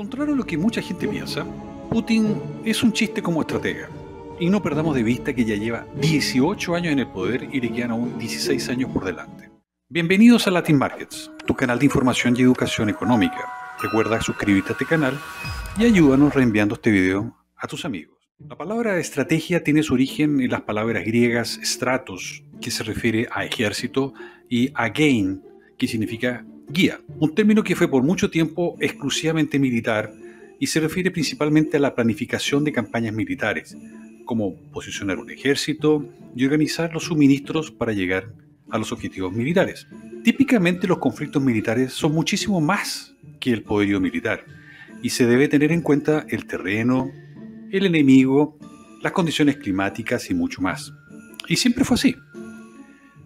Contrario a lo que mucha gente piensa, Putin es un chiste como estratega. Y no perdamos de vista que ya lleva 18 años en el poder y le quedan aún 16 años por delante. Bienvenidos a Latin Markets, tu canal de información y educación económica. Recuerda suscribirte a este canal y ayúdanos reenviando este video a tus amigos. La palabra estrategia tiene su origen en las palabras griegas stratos, que se refiere a ejército, y agein, que significa guía, un término que fue por mucho tiempo exclusivamente militar y se refiere principalmente a la planificación de campañas militares, como posicionar un ejército y organizar los suministros para llegar a los objetivos militares. Típicamente los conflictos militares son muchísimo más que el poderío militar y se debe tener en cuenta el terreno, el enemigo, las condiciones climáticas y mucho más. Y siempre fue así.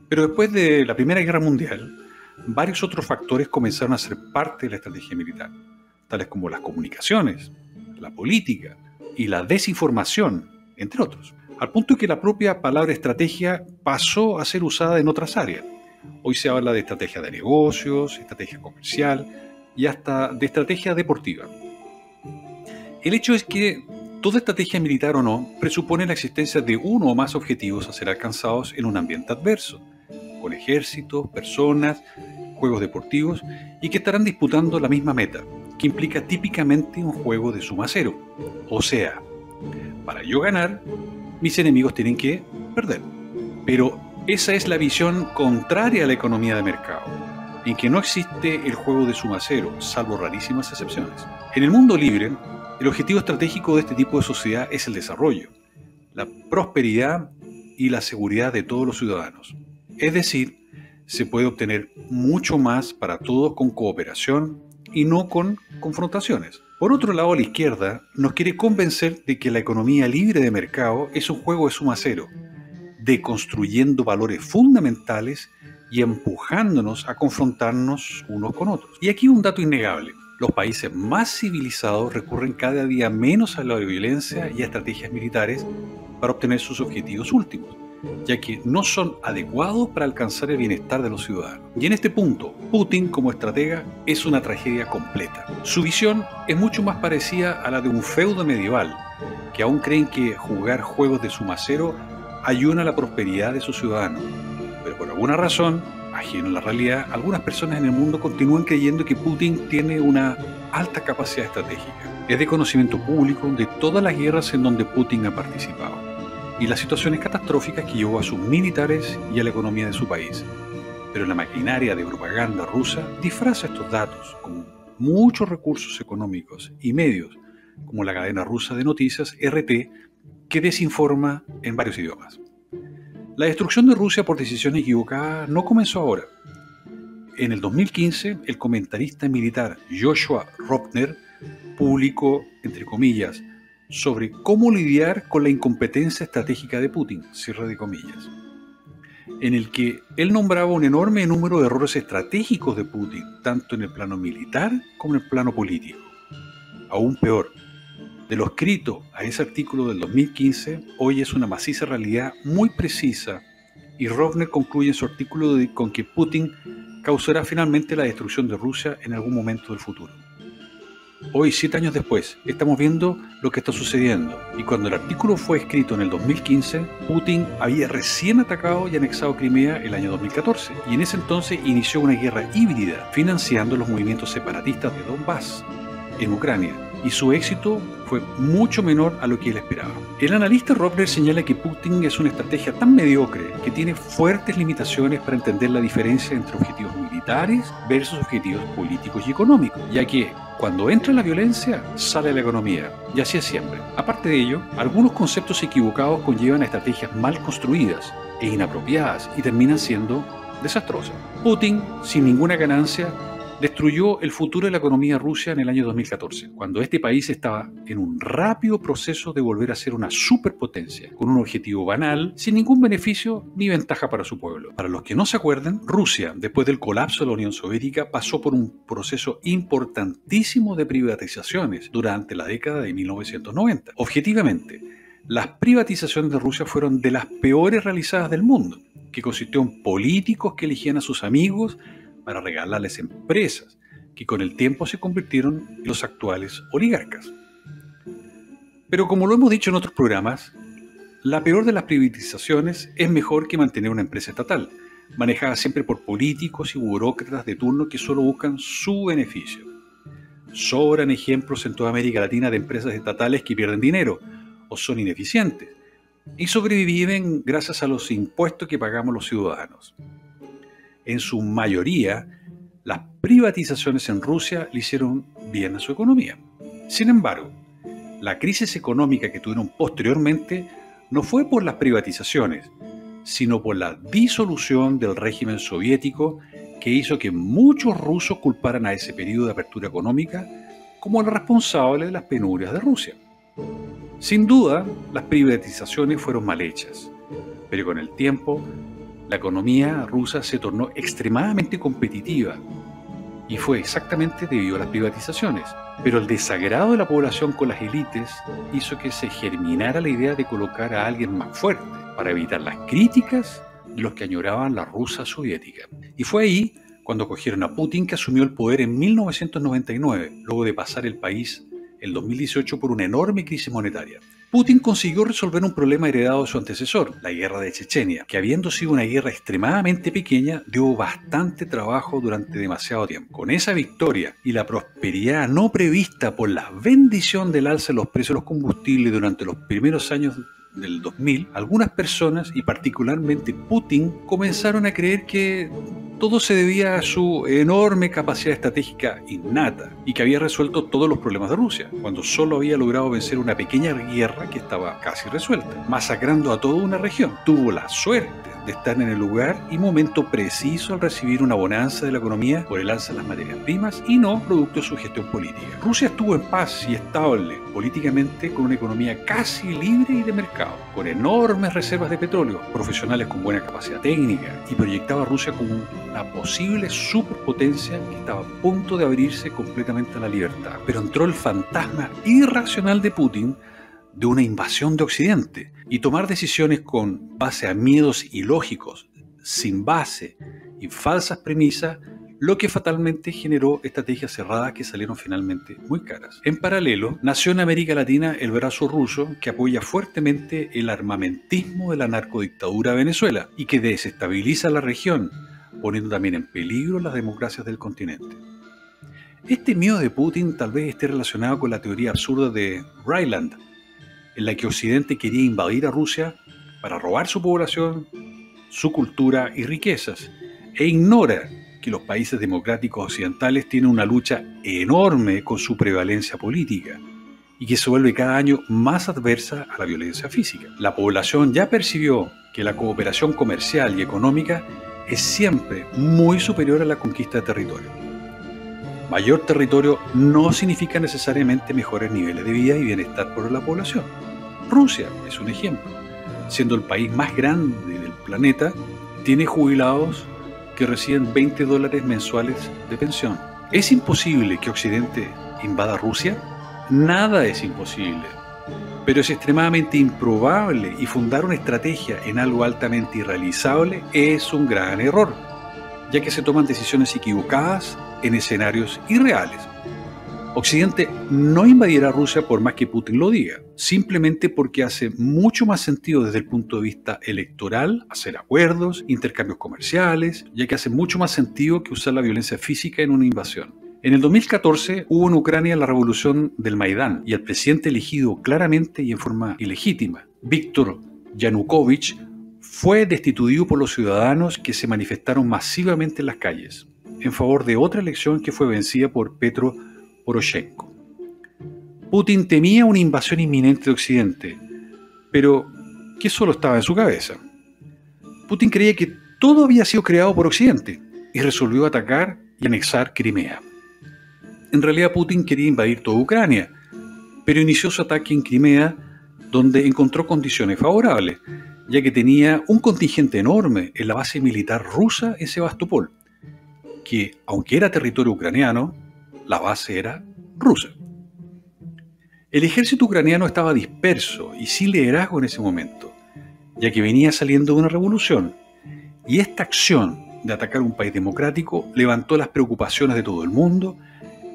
Pero después de la Primera Guerra Mundial, varios otros factores comenzaron a ser parte de la estrategia militar, tales como las comunicaciones, la política y la desinformación, entre otros, al punto que la propia palabra estrategia pasó a ser usada en otras áreas. Hoy se habla de estrategia de negocios, estrategia comercial y hasta de estrategia deportiva. El hecho es que toda estrategia militar o no presupone la existencia de uno o más objetivos a ser alcanzados en un ambiente adverso, con ejércitos, personas, juegos deportivos y que estarán disputando la misma meta, que implica típicamente un juego de suma cero. O sea, para yo ganar, mis enemigos tienen que perder. Pero esa es la visión contraria a la economía de mercado, en que no existe el juego de suma cero, salvo rarísimas excepciones. En el mundo libre, el objetivo estratégico de este tipo de sociedad es el desarrollo, la prosperidad y la seguridad de todos los ciudadanos. Es decir, se puede obtener mucho más para todos con cooperación y no con confrontaciones. Por otro lado, la izquierda nos quiere convencer de que la economía libre de mercado es un juego de suma cero, deconstruyendo valores fundamentales y empujándonos a confrontarnos unos con otros. Y aquí un dato innegable. Los países más civilizados recurren cada día menos a la violencia y a estrategias militares para obtener sus objetivos últimos, ya que no son adecuados para alcanzar el bienestar de los ciudadanos. Y en este punto, Putin como estratega es una tragedia completa. Su visión es mucho más parecida a la de un feudo medieval, que aún creen que jugar juegos de suma cero ayuda a la prosperidad de sus ciudadanos. Pero por alguna razón, ajeno a la realidad, algunas personas en el mundo continúan creyendo que Putin tiene una alta capacidad estratégica. Es de conocimiento público de todas las guerras en donde Putin ha participado y las situaciones catastróficas que llevó a sus militares y a la economía de su país. Pero la maquinaria de propaganda rusa disfraza estos datos con muchos recursos económicos y medios, como la cadena rusa de noticias RT, que desinforma en varios idiomas. La destrucción de Rusia por decisiones equivocadas no comenzó ahora. En el 2015, el comentarista militar Joshua Ropner publicó, entre comillas, sobre cómo lidiar con la incompetencia estratégica de Putin, cierre de comillas, en el que él nombraba un enorme número de errores estratégicos de Putin, tanto en el plano militar como en el plano político. Aún peor, de lo escrito a ese artículo del 2015, hoy es una maciza realidad muy precisa, y Rovner concluye en su artículo con que Putin causará finalmente la destrucción de Rusia en algún momento del futuro. Hoy, 7 años después, estamos viendo lo que está sucediendo, y cuando el artículo fue escrito en el 2015, Putin había recién atacado y anexado Crimea el año 2014, y en ese entonces inició una guerra híbrida, financiando los movimientos separatistas de Donbass, en Ucrania, y su éxito fue mucho menor a lo que él esperaba. El analista Rovner señala que Putin es una estrategia tan mediocre que tiene fuertes limitaciones para entender la diferencia entre objetivos militares versus objetivos políticos y económicos, ya que cuando entra la violencia, sale la economía, y así es siempre. Aparte de ello, algunos conceptos equivocados conllevan a estrategias mal construidas e inapropiadas y terminan siendo desastrosas. Putin, sin ninguna ganancia, destruyó el futuro de la economía rusa en el año 2014, cuando este país estaba en un rápido proceso de volver a ser una superpotencia, con un objetivo banal, sin ningún beneficio ni ventaja para su pueblo. Para los que no se acuerden, Rusia, después del colapso de la Unión Soviética, pasó por un proceso importantísimo de privatizaciones durante la década de 1990. Objetivamente, las privatizaciones de Rusia fueron de las peores realizadas del mundo, que consistió en políticos que elegían a sus amigos para regalarles empresas, que con el tiempo se convirtieron en los actuales oligarcas. Pero como lo hemos dicho en otros programas, la peor de las privatizaciones es mejor que mantener una empresa estatal, manejada siempre por políticos y burócratas de turno que solo buscan su beneficio. Sobran ejemplos en toda América Latina de empresas estatales que pierden dinero o son ineficientes y sobreviven gracias a los impuestos que pagamos los ciudadanos. En su mayoría, las privatizaciones en Rusia le hicieron bien a su economía. Sin embargo, la crisis económica que tuvieron posteriormente no fue por las privatizaciones, sino por la disolución del régimen soviético que hizo que muchos rusos culparan a ese periodo de apertura económica como el responsable de las penurias de Rusia. Sin duda, las privatizaciones fueron mal hechas, pero con el tiempo, la economía rusa se tornó extremadamente competitiva y fue exactamente debido a las privatizaciones. Pero el desagrado de la población con las élites hizo que se germinara la idea de colocar a alguien más fuerte para evitar las críticas de los que añoraban la Rusia soviética. Y fue ahí cuando cogieron a Putin, que asumió el poder en 1999, luego de pasar el país en 2018 por una enorme crisis monetaria. Putin consiguió resolver un problema heredado de su antecesor, la guerra de Chechenia, que habiendo sido una guerra extremadamente pequeña, dio bastante trabajo durante demasiado tiempo. Con esa victoria y la prosperidad no prevista por la bendición del alza de los precios de los combustibles durante los primeros años del 2000, algunas personas, y particularmente Putin, comenzaron a creer que todo se debía a su enorme capacidad estratégica innata y que había resuelto todos los problemas de Rusia, cuando solo había logrado vencer una pequeña guerra que estaba casi resuelta, masacrando a toda una región. Tuvo la suerte de estar en el lugar y momento preciso al recibir una bonanza de la economía por el alza de las materias primas y no producto de su gestión política. Rusia estuvo en paz y estable políticamente con una economía casi libre y de mercado, con enormes reservas de petróleo, profesionales con buena capacidad técnica, y proyectaba a Rusia como una posible superpotencia que estaba a punto de abrirse completamente a la libertad. Pero entró el fantasma irracional de Putin de una invasión de Occidente y tomar decisiones con base a miedos ilógicos, sin base y falsas premisas, lo que fatalmente generó estrategias cerradas que salieron finalmente muy caras. En paralelo, nació en América Latina el brazo ruso que apoya fuertemente el armamentismo de la narcodictadura de Venezuela y que desestabiliza la región, poniendo también en peligro las democracias del continente. Este miedo de Putin tal vez esté relacionado con la teoría absurda de Ryland, en la que Occidente quería invadir a Rusia para robar su población, su cultura y riquezas, e ignora que los países democráticos occidentales tienen una lucha enorme con su prevalencia política y que se vuelve cada año más adversa a la violencia física. La población ya percibió que la cooperación comercial y económica es siempre muy superior a la conquista de territorio. Mayor territorio no significa necesariamente mejores niveles de vida y bienestar para la población. Rusia es un ejemplo. Siendo el país más grande del planeta, tiene jubilados que reciben $20 mensuales de pensión. ¿Es imposible que Occidente invada Rusia? Nada es imposible. Pero es extremadamente improbable y fundar una estrategia en algo altamente irrealizable es un gran error, ya que se toman decisiones equivocadas en escenarios irreales. Occidente no invadirá Rusia por más que Putin lo diga, simplemente porque hace mucho más sentido desde el punto de vista electoral hacer acuerdos, intercambios comerciales, ya que hace mucho más sentido que usar la violencia física en una invasión. En el 2014 hubo en Ucrania la revolución del Maidán y el presidente elegido claramente y en forma ilegítima, Víktor Yanukovych, fue destituido por los ciudadanos que se manifestaron masivamente en las calles, en favor de otra elección que fue vencida por Petro Poroshenko. Putin temía una invasión inminente de Occidente, pero que solo estaba en su cabeza. Putin creía que todo había sido creado por Occidente y resolvió atacar y anexar Crimea. En realidad Putin quería invadir toda Ucrania, pero inició su ataque en Crimea, donde encontró condiciones favorables, ya que tenía un contingente enorme en la base militar rusa en Sebastopol, que, aunque era territorio ucraniano, la base era rusa. El ejército ucraniano estaba disperso y sin liderazgo en ese momento, ya que venía saliendo de una revolución, y esta acción de atacar un país democrático levantó las preocupaciones de todo el mundo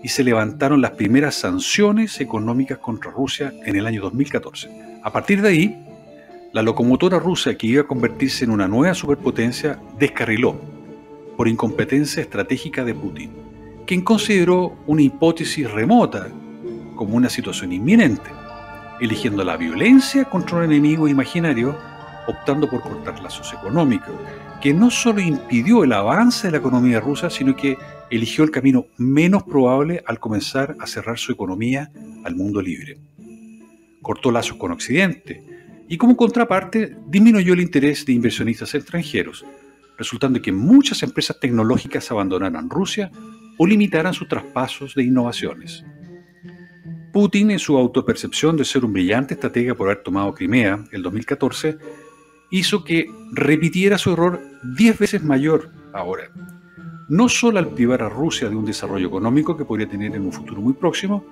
y se levantaron las primeras sanciones económicas contra Rusia en el año 2014. A partir de ahí, la locomotora rusa que iba a convertirse en una nueva superpotencia descarriló por incompetencia estratégica de Putin, quien consideró una hipótesis remota como una situación inminente, eligiendo la violencia contra un enemigo imaginario, optando por cortar lazos económicos, que no solo impidió el avance de la economía rusa, sino que eligió el camino menos probable al comenzar a cerrar su economía al mundo libre. Cortó lazos con Occidente y como contraparte disminuyó el interés de inversionistas extranjeros, resultando que muchas empresas tecnológicas abandonaran Rusia o limitaran sus traspasos de innovaciones. Putin, en su autopercepción de ser un brillante estratega por haber tomado Crimea el 2014, hizo que repitiera su error 10 veces mayor ahora. No solo al privar a Rusia de un desarrollo económico que podría tener en un futuro muy próximo,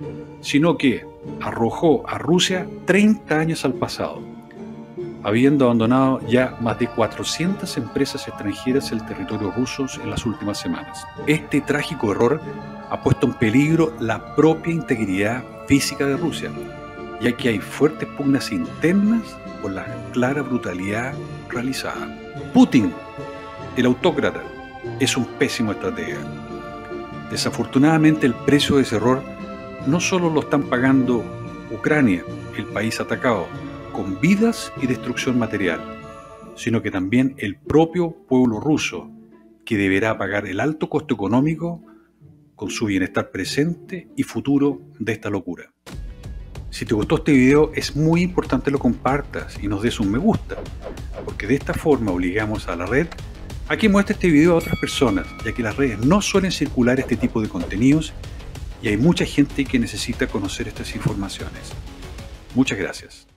sino que arrojó a Rusia 30 años al pasado, habiendo abandonado ya más de 400 empresas extranjeras el territorio ruso en las últimas semanas. Este trágico error ha puesto en peligro la propia integridad física de Rusia, ya que hay fuertes pugnas internas por la clara brutalidad realizada. Putin, el autócrata, es un pésimo estratega. Desafortunadamente, el precio de ese error no solo lo están pagando Ucrania, el país atacado, con vidas y destrucción material, sino que también el propio pueblo ruso, que deberá pagar el alto costo económico con su bienestar presente y futuro de esta locura. Si te gustó este video, es muy importante lo compartas y nos des un me gusta, porque de esta forma obligamos a la red a que muestre este video a otras personas, ya que las redes no suelen circular este tipo de contenidos y hay mucha gente que necesita conocer estas informaciones. Muchas gracias.